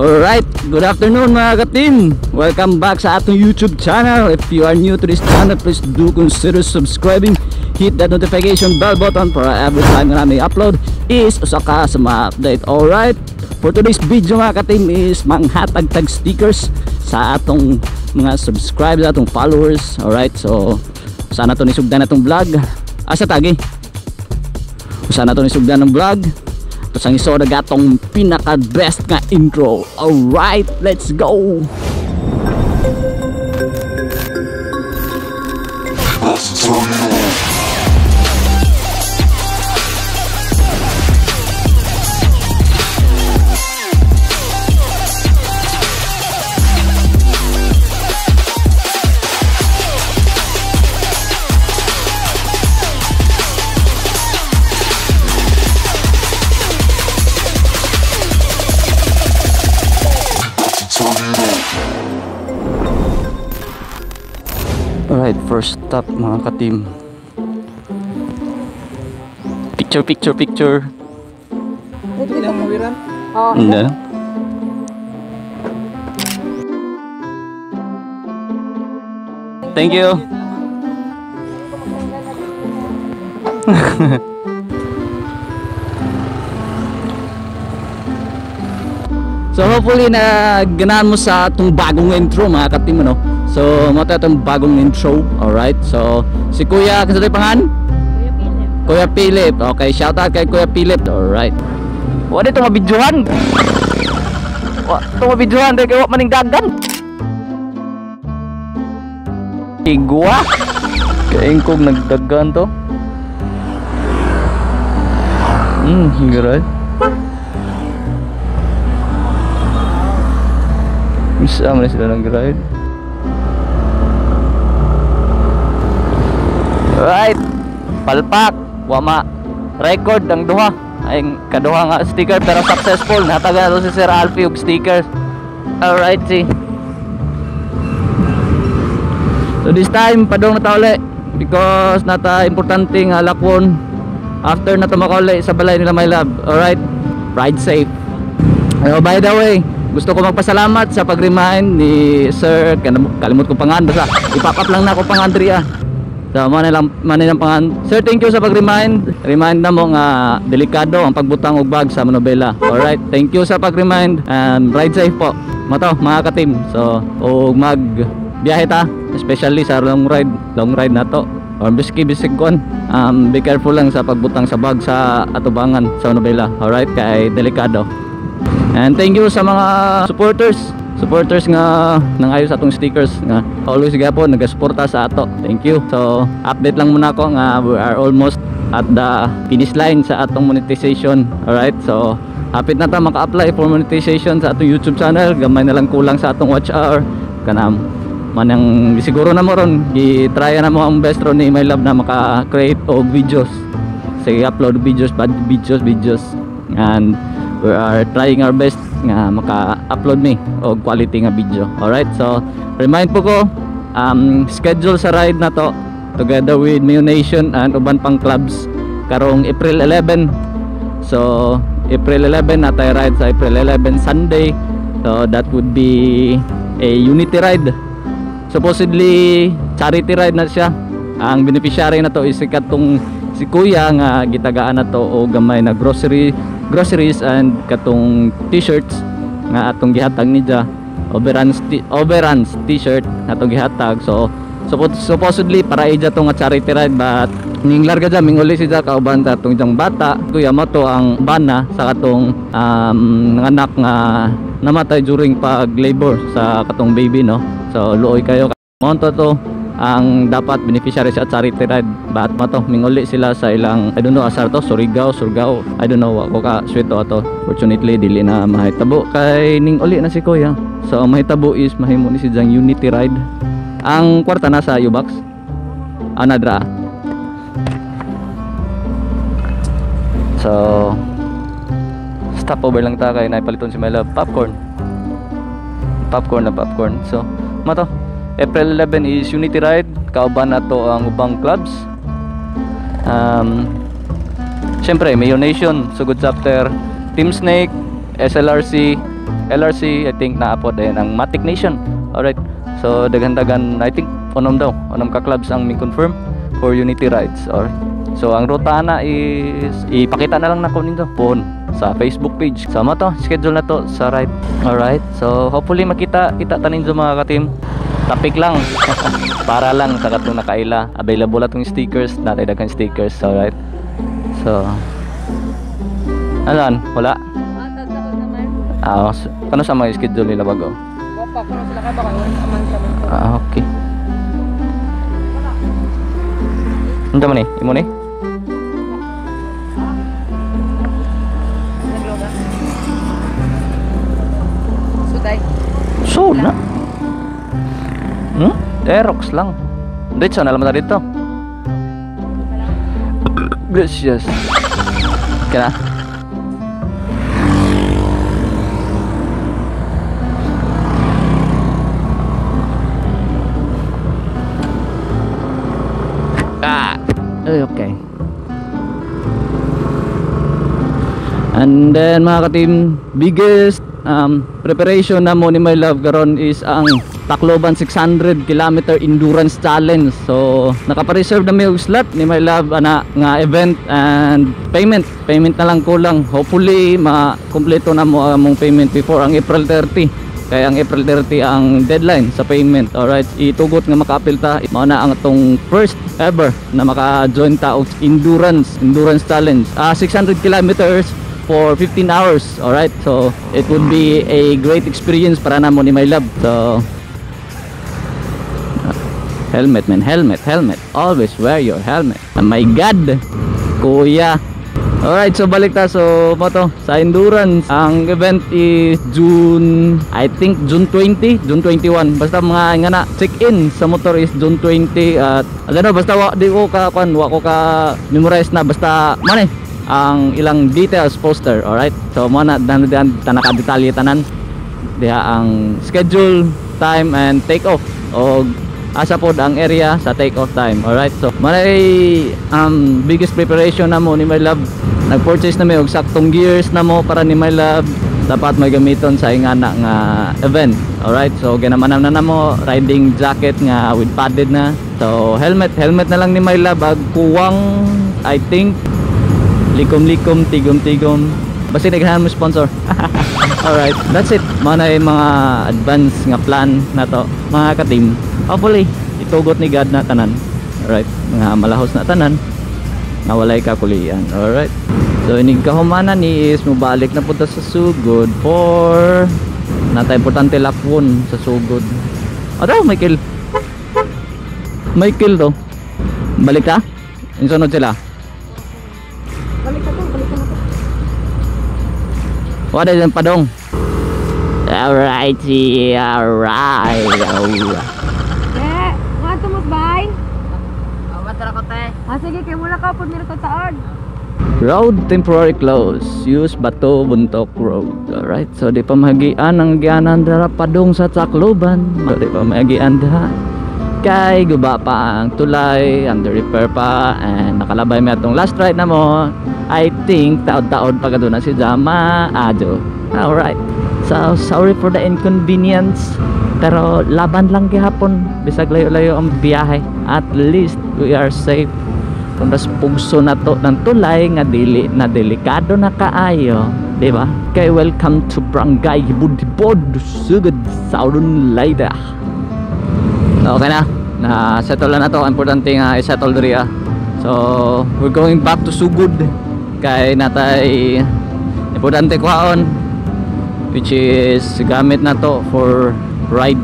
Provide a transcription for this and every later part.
Alright, good afternoon mga ka-team. Welcome back sa atong YouTube channel. If you are new to this channel, please do consider subscribing. Hit that notification bell button para every time na namin upload is usa ka sa mga update. Alright, for today's video mga ka-team is manghatag-tag stickers sa atong mga subscribers, atong followers. Alright, so sana to nisugdan atong vlog. Asa tagi? Sana to nisugdan ng vlog. Tapos ang iso na gatong pinaka best nga intro. Alright, let's go! Alright, first stop mga ka-team. Picture. Hindi lang mawiran. Hindi. Thank you. So hopefully na ganahan mo sa itong bagong intro mga ka-team, ano? So mata itong bagong intro. Alright, so si Kuya, kasi ito pangan? Kuya Philip. Okay, shout out kay Kuya Philip. Alright. Wala itong mabidyohan. Itong mabidyohan dahil kayo maning dagan. Igwa. Kain kong nagdagan to. Hinggaran. Bisa mana sila ng ride. Right, palpak, wama record ang duha. Ay kaduha nga sticker pero successful. Nataga to si Sir Alfie og stickers. Alright, see. So this time padong na ta uli because nata importante nga lakwon after na tumakuli sa balay nila my love. Alright, ride safe. Oh, by the way, gusto ko magpasalamat sa pag-remind ni Sir, kalimut ko pangan basta ipap-up lang na ako pang Andrea. So manilang pangan. Sir, thank you sa pag-remind. Remind na mo nga delikado ang pagbutang og bag sa manobela. Alright, thank you sa pag-remind and ride safe po. Mato mga ka-team. So og mag biyahe ta, especially sa long ride na to. Or bisig kon. Be careful lang sa pagbutang sa bag sa atubangan sa manobela. Alright, kay delikado. And thank you sa mga supporters nga nangayos atong stickers nga always gapon nagasuporta sa ato. Thank you. So update lang muna ako nga we are almost at the finish line sa atong monetization. Alright, so hapit na ta maka-apply for monetization sa atong YouTube channel. Gamay na lang kulang sa atong watch hour kanam manang siguro na mo ron gi-try na mo ang best ron ni my love na maka-create og videos. Sige, upload videos and we are trying our best nga maka-upload mi og quality nga video. Alright, so remind po ko schedule sa ride na to together with Mayo Nation and uban pang clubs karong April 11. So April 11 natay ride sa April 11 Sunday. So that would be a unity ride. Supposedly charity ride na siya. Ang beneficiary na to is katong si Kuya nga gitagaan na to o gamay na groceries and katong t-shirts nga atong gihatag ni Ja. Overruns t-shirt atong gihatag. So supposedly para ija to nga charity ride, but ning larga ja minguli si Ja kauban ta atong jang bata. Kuya mo to ang bana sa katong anak nga namatay during pag labor sa katong baby, no. So luoy kayo monto to ang dapat beneficiary sa charity ride, but mato minguli sila sa ilang I don't know asar to Surigao I don't know ako ka sweet to ato. Fortunately dili na mahitabo kay ning uli na si Kuya. So ang mahitabo is mahimo ni si jang unity ride. Ang kwarta na sa U-Box anadra. So stopover lang ta kay naipaliton si my love popcorn. So mato April 11 is unity ride, kauban na to ang ubang clubs. Syempre Mayo Nation, Sugod Chapter, Team Snake, SLRC, LRC, I think naa po din ang Matic Nation. Alright. So daghan-dagan, I think unom ka clubs ang mi-confirm for Unity Rides. Alright. So ang ruta na is ipakita na lang nako ninyo po sa Facebook page. So mo to, schedule na to sa ride. Alright. So hopefully makita tanin sa mga ka-team. Topic lang para lang sa katong nakaila. Available atong stickers, natay daghang stickers. Alright. So alan, wala. Ano sa mga schedule nila bago? Papa, kung sila kayo baka wala aman sa mga. Okay. Ano man ni? Imo ni? Nagloga. Suday. So na. Aerox lang. Dito na lang dito. Gracias. Kena. Okay. And then mga ka-team, biggest preparation na mo ni My Love karon is ang Tacloban 600 km endurance challenge. So nakapareserve na may slot ni My Love ana nga event and payment na lang kulang. Hopefully makumpleto na mo among payment before ang April 30. Kaya ang April 30 ang deadline sa payment. Alright, itugot nga maka-apil ta. Mao na ang atong first ever na maka-join ta og endurance challenge. 600 kilometers for 15 hours. Alright, so it would be a great experience para namo ni My Love. So helmet man, helmet. Always wear your helmet. Oh my God, kuya. Alright, so balik ta. So mo to sa endurance. Ang event is June, I think June 20, June 21. Basta mga nga na check-in sa motor is June 20 at ano basta di ko ka memorize na basta man ang ilang details poster. Alright, so mo na naka-detalye tanan diha ang schedule, time and take off o asa pod ang area sa take off time. Alright, so malay biggest preparation na mo ni My Love. Nag-purchase na may og saktong gears na mo para ni My Love dapat may gamiton sa ingana nga event. Alright, so ginamanan na mo riding jacket nga with padded na. So helmet na lang ni My Love ag kuwang I think likom tigom basta naghahan mo sponsor. Alright, that's it. Mga mga advance nga plan na to mga ka-team. Hopefully itugot ni God na tanan. Alright, nga malahos na tanan nga walay kakulian. Alright, so inig kahumanan ni is mubalik na punta sa sugod for nata importante lakwon sa sugod. Ado Michael to balik ka insunod sila. Balik ka to. Wala din padong. Alright. Mga tumus bay? Matara ko te. Sige, kaya mula ka po nila ko taon. Road temporary close. Use Bato Buntok Road. Alright, so di pa mahagian ang gianan dara padong sa Tacloban. Di pa mahagian daha. Kay guba pa ang tulay, under repair pa, and nakalabay may atong last ride na mo. I think taod-taod pa kaduna si Jama Ajo. Alright, so sorry for the inconvenience, pero laban lang gihapon bisag layo-layo ang biyahe. At least we are safe. Kung das pugso na to ng tulay nga dili na delikado na kaayo, di ba? Kay welcome to Barangay Budibod, Sugod, Sauron Layda. Okay na settle na to. Importante nga i-settle diri. So we're going back to Sugod kay natay importante kuhaon which is gamit na to for ride.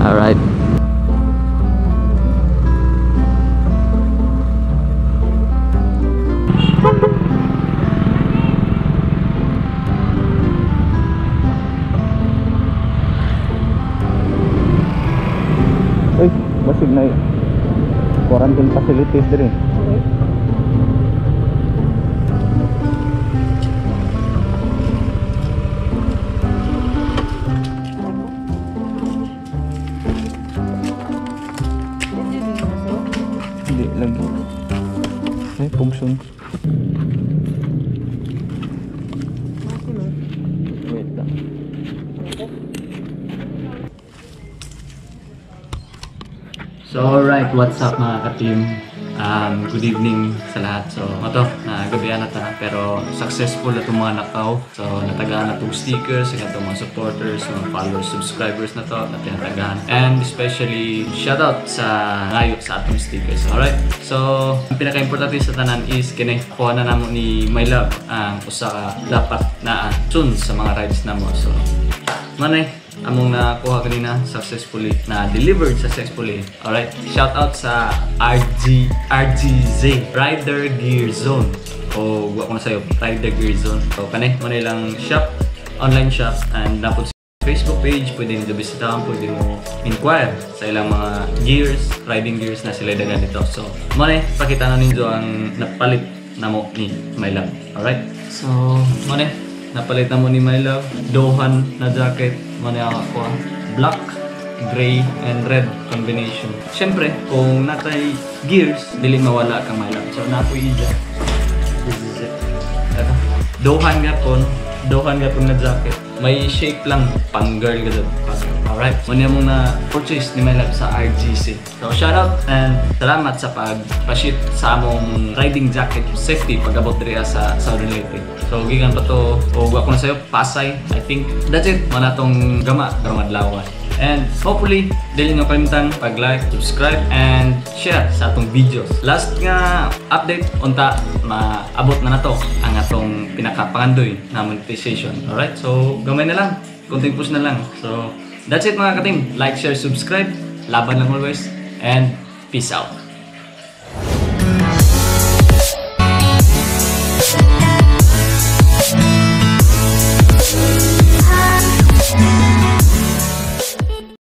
Alright, basig na quarantine facilities din. Hindi lagi. Pugson. So alright, what's up mga ka-team? Good evening sa lahat. So ito, gabihan na ta, pero successful na itong mga nakaw. So natagaan na itong stickers, itong mga supporters, mga followers, subscribers na to na tinatagaan. And especially shoutout sa ngayo sa atong stickers. Alright, so ang pinaka-importante sa tanan is kuha na namo ni My Love ang usa ka dapat na soon sa mga rides namo. So manay among nakuha kanina successfully, na delivered successfully. Alright, shout out sa RGZ Rider Gear Zone, o wa ko na sayo Rider Gear Zone. So kanay mo nilang shop, online shop, and napod sa Facebook page, pwede nyo bisitahan, pwede mo inquire sa ilang mga gears, riding gears na sila dagan dito. So manay pakita na ninyo ang napalit na mo ni My Love. Alright, so manay napalit na mo ni My Love Dohan na jacket. Muna ako black, gray, and red combination. Siyempre, kung natay gears, dili mawala kang My Love. So napoy ija. This is it. Ito. Dohan gapon na jacket. May shape lang, pang girl ka doon. Alright, muna mong na-purchase ni My Love sa RGC. So shoutout and salamat sa pagpaship sa among riding jacket safety pag-abot diri sa Southern Leyte. So gikan pa to, o ako na sayo, Pasay. I think that's it. Mana tong gama, karong adlaw. And hopefully, dili nyo kalimutan pag-like, subscribe, and share sa atong videos. Last nga update, unta, maabot na to ang atong pinakapangandoy na monetization. Alright, so gamay na lang. Konting push na lang. So that's it mga ka-team. Like, share, subscribe. Laban lang always. And peace out.